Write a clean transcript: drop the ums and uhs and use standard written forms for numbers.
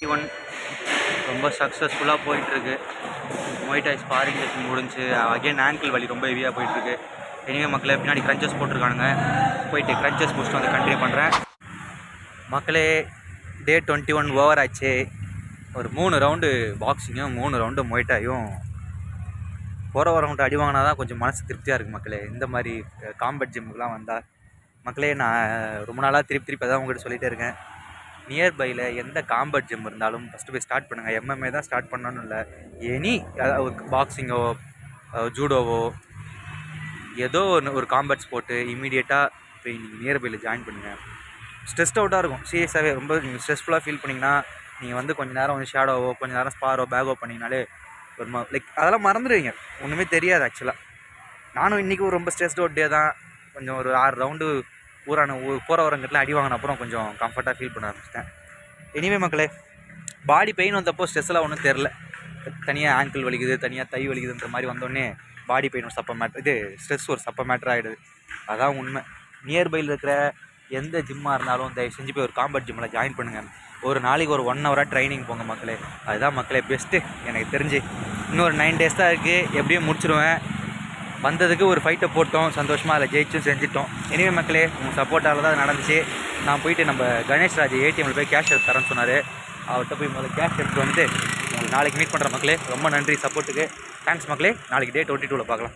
Even ரொம்ப சக்ஸஸ்ஃபுல்லாக போயிட்டுருக்கு. மொய்டாய் ஸ்பாரிங் செஷன் முடிஞ்சு அகைன் ஆங்கிள் வலி ரொம்ப ஹெவியாக போயிட்டுருக்கு. எனிவே மக்களே, பின்னாடி க்ரன்ச்சஸ் போட்டிருக்கானுங்க. போயிட்டு க்ரன்ச்சஸ் முடிச்சுட்டு வந்து கண்டினியூ பண்ணுறேன். மக்களே, டே 21 ஓவர் ஆச்சு. ஒரு 3 ரவுண்டு பாக்ஸிங்கும் 3 ரவுண்டு மொய்டாயும் போகிற ரவுண்டு அடி வாங்கினா தான் கொஞ்சம் மனசு திருப்தியாக இருக்குது மக்களே. இந்த மாதிரி காம்பட் ஜிம்முக்கெலாம் வந்தால் மக்களே, நான் ரொம்ப நாளாக திருப்பி அதான் உங்கள்கிட்ட சொல்லிகிட்டே இருக்கேன். நியர்பையில் எந்த காம்பட் ஜிம் இருந்தாலும் ஃபஸ்ட்டு போய் ஸ்டார்ட் பண்ணுங்கள். எம்எம்ஏ தான் ஸ்டார்ட் பண்ணணும்னு இல்லை, எனி பாக்ஸிங்கோ ஜூடோவோ ஏதோ ஒரு காம்பட் ஸ்போர்ட்டு இமீடியட்டாக போய் நீங்கள் நியர்பையில் ஜாயின் பண்ணுங்கள். ஸ்ட்ரெஸ்ட் அவுட்டாக இருக்கும். சீரியஸாகவே ரொம்ப நீங்கள் ஸ்ட்ரெஸ்ஃபுல்லாக ஃபீல் பண்ணிங்கன்னா நீங்கள் வந்து கொஞ்சம் நேரம் வந்து ஷேடோவோ கொஞ்சம் நேரம் ஸ்பாரோ பேகோ பண்ணிங்கனாலே ஒரு லைக் அதெல்லாம் மறந்துடுவீங்க. ஒன்றுமே தெரியாது ஆக்சுவலாக. நானும் இன்றைக்கி ரொம்ப ஸ்ட்ரெஸ்ட் அவுட் டே தான். கொஞ்சம் ஒரு 6 ரவுண்டு போகிற வரங்கட்டில் அடி வாங்கின அப்புறம் கொஞ்சம் கம்ஃபர்ட்டாக ஃபீல் பண்ண ஆரம்பிச்சிட்டேன். எனிவே மக்களே, பாடி பெயின் வந்தப்போ ஸ்ட்ரெஸ்ஸெல்லாம் ஒன்றும் தெரில. தனியாக ஆங்கிள் வலிக்குது, தனியாக தை வலிக்குதுன்ற மாதிரி வந்தோடனே பாடி பெயின் ஒரு சப்ப மேட்ரு, இது ஸ்ட்ரெஸ் ஒரு சப்ப மேட்ரு ஆகிடுது. அதான் உண்மை. நியர்பையில் இருக்கிற எந்த ஜிம்மாக இருந்தாலும் தயவு செஞ்சு போய் ஒரு காம்பட் ஜிம்மில் ஜாயின் பண்ணுங்கள். ஒரு நாளைக்கு ஒரு 1 ஹவராக ட்ரைனிங் போங்க மக்களே. அதுதான் மக்களே பெஸ்ட்டு எனக்கு தெரிஞ்சு. இன்னொரு 9 டேஸ் தான் இருக்குது, எப்படியும் முடிச்சிடுவேன். வந்ததுக்கு ஒரு ஃபைட்டை போட்டோம், சந்தோஷமாக அதில் ஜெயிச்சும் செஞ்சிட்டோம். எனிவே மக்களே, உங்கள் சப்போர்ட்டால் தான் அது நடந்துச்சு. நான் போயிட்டு நம்ம கணேஷ் ராஜ் ஏடிஎம்மில் போய் கேஷ் எடுத்து தரேன்னு சொன்னார். அவர்கிட்ட போய் முதல்ல கேஷ் எடுத்து வந்துட்டு உங்களுக்கு நாளைக்கு மீட் பண்ணுற மக்களே. ரொம்ப நன்றி சப்போர்ட்டுக்கு. தேங்க்ஸ் மக்களே. நாளைக்கு டே 22ல் பார்க்கலாம்.